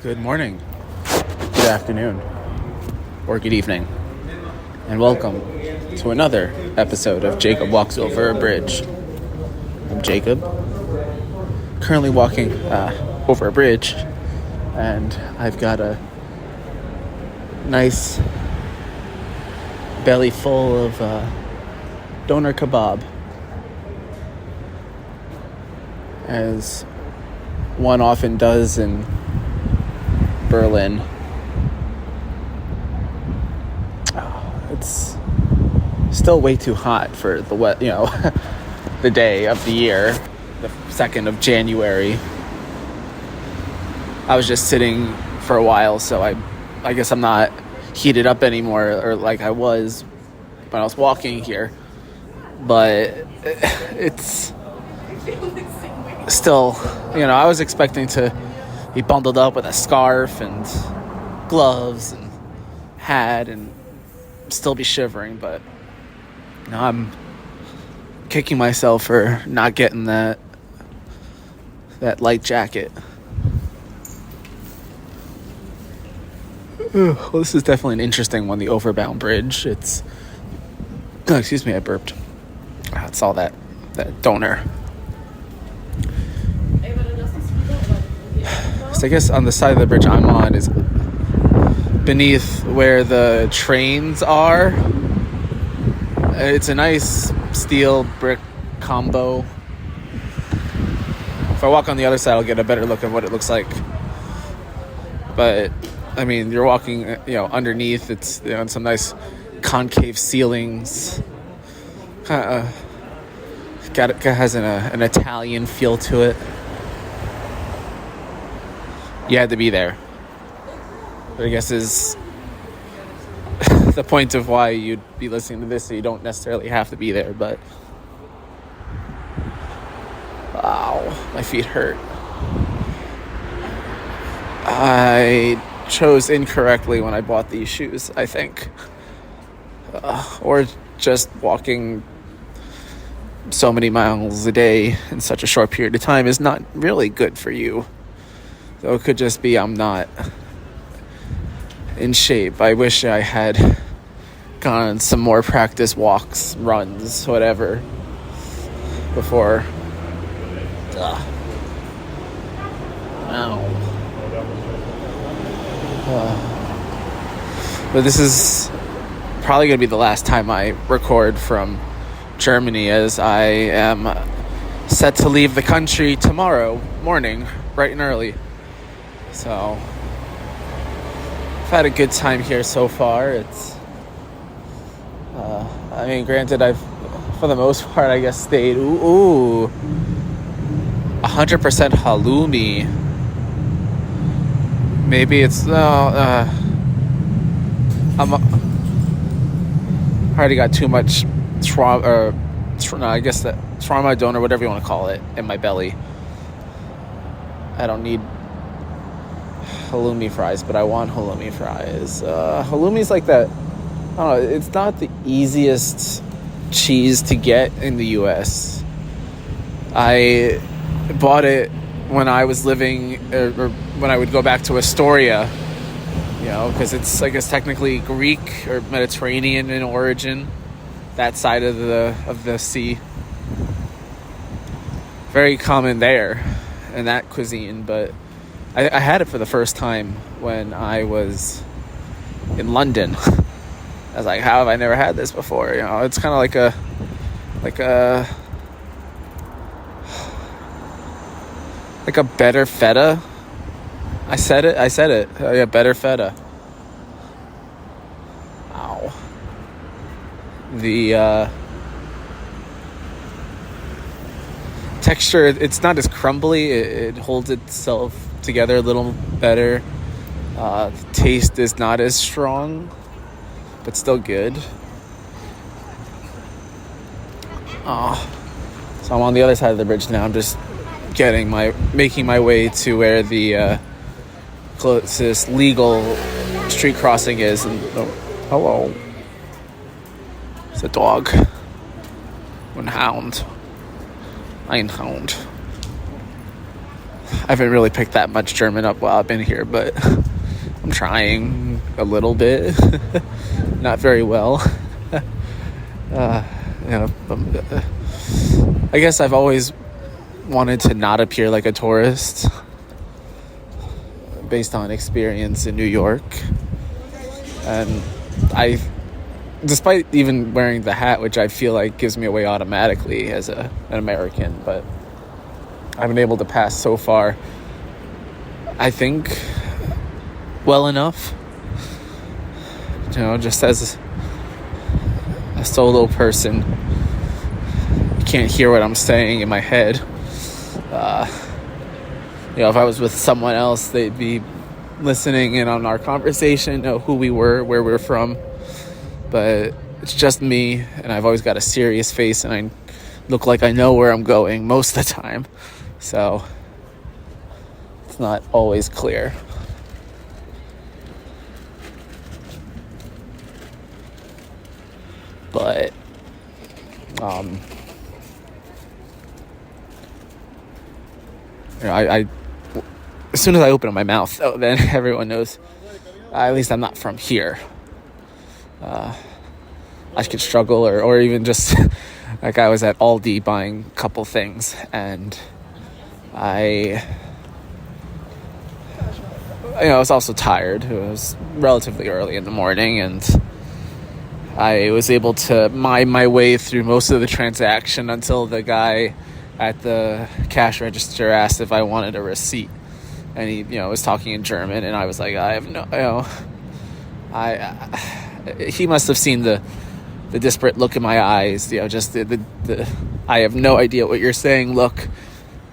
Good morning, good afternoon, or good evening, and welcome to another episode of Jacob Walks Over a Bridge. I'm Jacob, currently walking over a bridge, and I've got a nice belly full of doner kebab, as one often does in Berlin. It's still way too hot for the the day of the year, the 2nd of January. I was just sitting for a while, so I guess I'm not heated up anymore, or like I was when I was walking here. But it's still, I was expecting to be bundled up with a scarf and gloves and hat and still be shivering, but I'm kicking myself for not getting that light jacket. Well, this is definitely an interesting one, the Overbound Bridge. Excuse me, I burped. It's all that doner. So I guess on the side of the bridge I'm on is beneath where the trains are. It's a nice steel brick combo. If I walk on the other side, I'll get a better look at what it looks like. But I mean, you're walking, underneath. It's some nice concave ceilings. Has an Italian feel to it. You had to be there. But I guess is the point of why you'd be listening to this, so you don't necessarily have to be there. But wow, my feet hurt. I chose incorrectly when I bought these shoes, I think. Or just walking so many miles a day in such a short period of time is not really good for you. So it could just be I'm not in shape. I wish I had gone on some more practice walks, runs, whatever, before. But this is probably going to be the last time I record from Germany, as I am set to leave the country tomorrow morning, bright and early. So I've had a good time here so far. It's granted, I've, for the most part, I guess, stayed 100% halloumi. Maybe it's I already got too much trauma, I guess that trauma donor, whatever you want to call it, in my belly. I don't need halloumi fries, but I want halloumi fries. Halloumi's like that. I don't know. It's not the easiest cheese to get in the U.S. I bought it when I was living, or when I would go back to Astoria, because it's, I guess, technically Greek or Mediterranean in origin, that side of the sea. Very common there in that cuisine, but I had it for the first time when I was in London. I was like, how have I never had this before? It's kind of like a better feta. I said it. Oh, yeah, better feta. Ow. The texture, it's not as crumbly. It holds itself together a little better. The taste is not as strong, but still good. So I'm on the other side of the bridge now. I'm just making my way to where the closest legal street crossing is. And hello, it's a dog. Ein Hound. I haven't really picked that much German up while I've been here, but I'm trying a little bit. Not very well. I guess I've always wanted to not appear like a tourist based on experience in New York. And despite even wearing the hat, which I feel like gives me away automatically as an American, but I've been able to pass so far, I think, well enough. Just as a solo person, you can't hear what I'm saying in my head. If I was with someone else, they'd be listening in on our conversation, know who we were, where we're from. But it's just me, and I've always got a serious face, and I look like I know where I'm going most of the time. So it's not always clear. But I as soon as I open my mouth, then everyone knows. At least I'm not from here. I could struggle, or even just like I was at Aldi buying a couple things, and I was also tired. It was relatively early in the morning, and I was able to mime my way through most of the transaction until the guy at the cash register asked if I wanted a receipt, and he was talking in German, and I was like, I have no, he must have seen the disparate look in my eyes, just the I have no idea what you're saying look,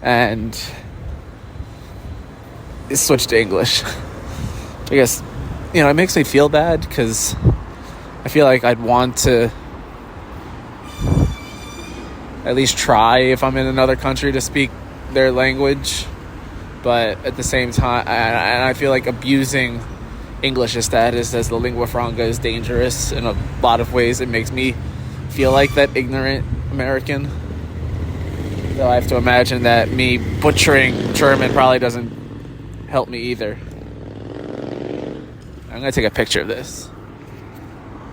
and it switched to English. I guess it makes me feel bad because I feel like I'd want to at least try, if I'm in another country, to speak their language, but at the same time, and I feel like abusing English status as the lingua franca is dangerous in a lot of ways. It makes me feel like that ignorant American. So I have to imagine that me butchering German probably doesn't help me either. I'm gonna take a picture of this.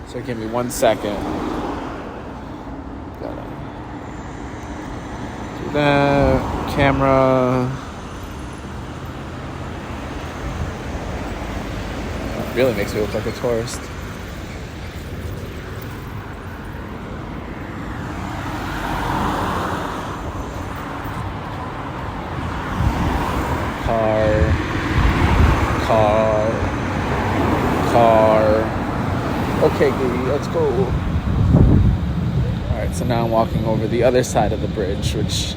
So give me 1 second. Gotta do that. Camera. Really makes me look like a tourist. Car. Okay, Giddy, let's go. Alright, so now I'm walking over the other side of the bridge, which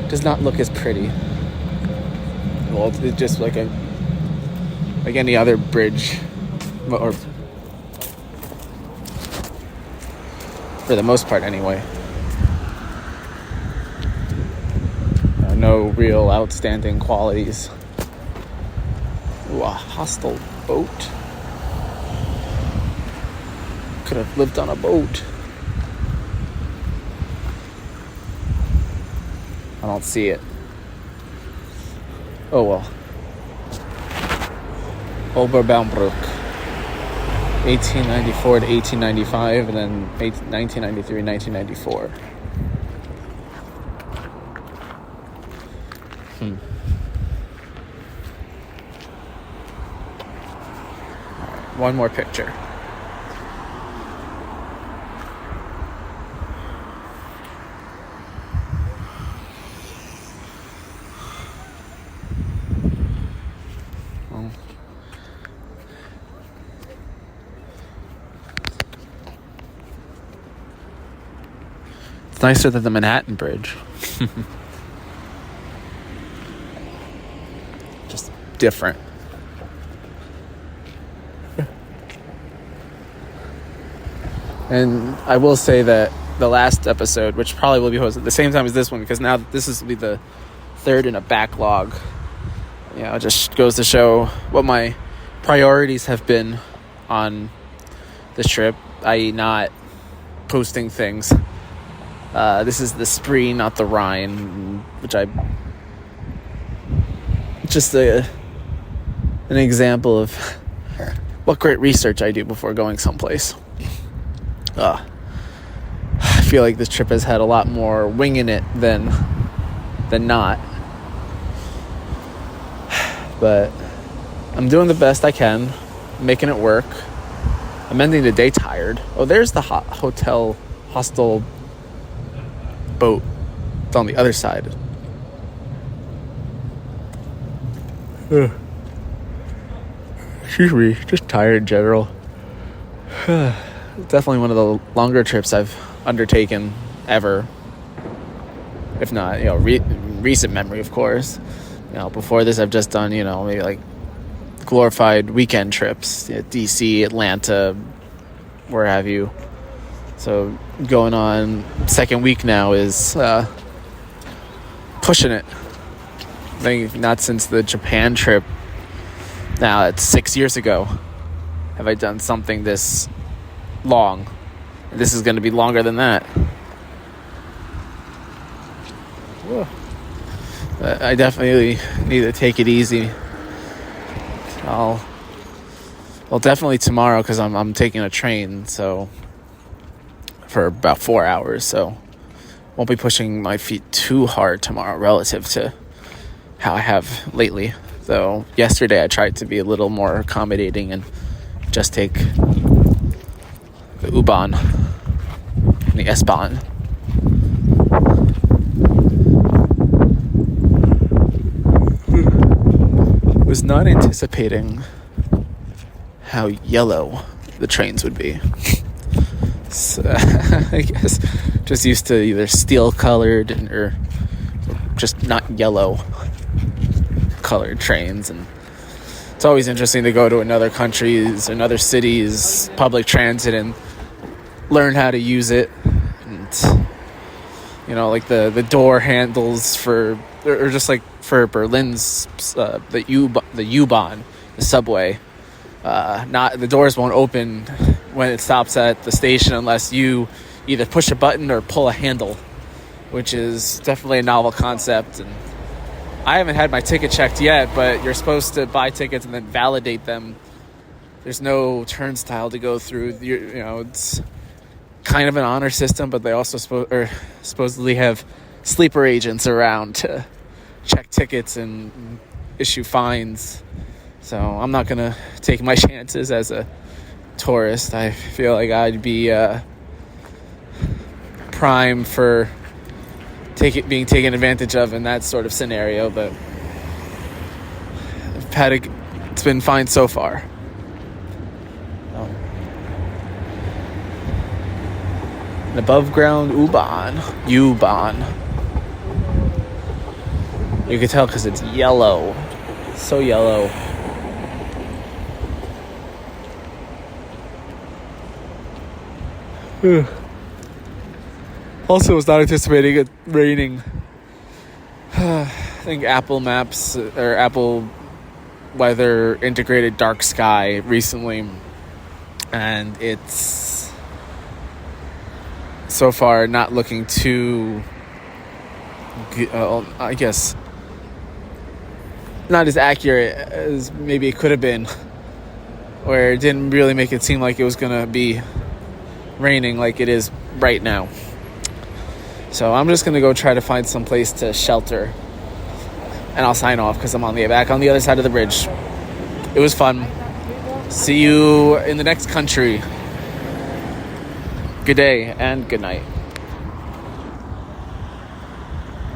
does not look as pretty. Well, it's just like any other bridge, or for the most part anyway. No real outstanding qualities. Ooh, a hostile boat. Could have lived on a boat. I don't see it. Oh well. Oberbaumbrück, 1894 to 1895, and then 1993, 1994. One more picture. It's nicer than the Manhattan Bridge. Just different. And I will say that the last episode, which probably will be hosted at the same time as this one, because now this will be the third in a backlog, it just goes to show what my priorities have been on this trip, i.e. not posting things. This is the Spree, not the Rhine, which I just an example of what great research I do before going someplace. I feel like this trip has had a lot more wing in it than not. But I'm doing the best I can, making it work. I'm ending the day tired. Oh, there's the hostel boat. It's on the other side. Excuse me, just tired in general. Definitely one of the longer trips I've undertaken ever. If not, recent memory, of course. Before this, I've just done, maybe like glorified weekend trips, DC, Atlanta, where have you. So going on second week now is pushing it. I think not since the Japan trip. Now it's 6 years ago. Have I done something this long? This is going to be longer than that. I definitely need to take it easy. Well, definitely tomorrow because I'm taking a train, so for about 4 hours, so won't be pushing my feet too hard tomorrow relative to how I have lately. Though yesterday I tried to be a little more accommodating and just take the U-Bahn and the S-Bahn. Was not anticipating how yellow the trains would be. So, I guess just used to either steel colored or just not yellow colored trains, and it's always interesting to go to another country's, another city's public transit and learn how to use it. And like the door handles or just like for Berlin's the U-Bahn, the subway, not the doors won't open when it stops at the station unless you either push a button or pull a handle, which is definitely a novel concept. And I haven't had my ticket checked yet, but you're supposed to buy tickets and then validate them. There's no turnstile to go through. It's kind of an honor system, but they also supposedly have sleeper agents around to check tickets and issue fines. So I'm not going to take my chances as a tourist. I feel like I'd be prime for being taken advantage of in that sort of scenario, but it's been fine so far. An above ground U-Bahn. You can tell because it's yellow, so yellow. Also, was not anticipating it raining. I think Apple Maps or Apple Weather integrated dark sky recently, and it's so far not looking too I guess not as accurate as maybe it could have been, where it didn't really make it seem like it was gonna be raining like it is right now. So I'm just going to go try to find some place to shelter. And I'll sign off because I'm back on the other side of the bridge. It was fun. See you in the next country. Good day and good night.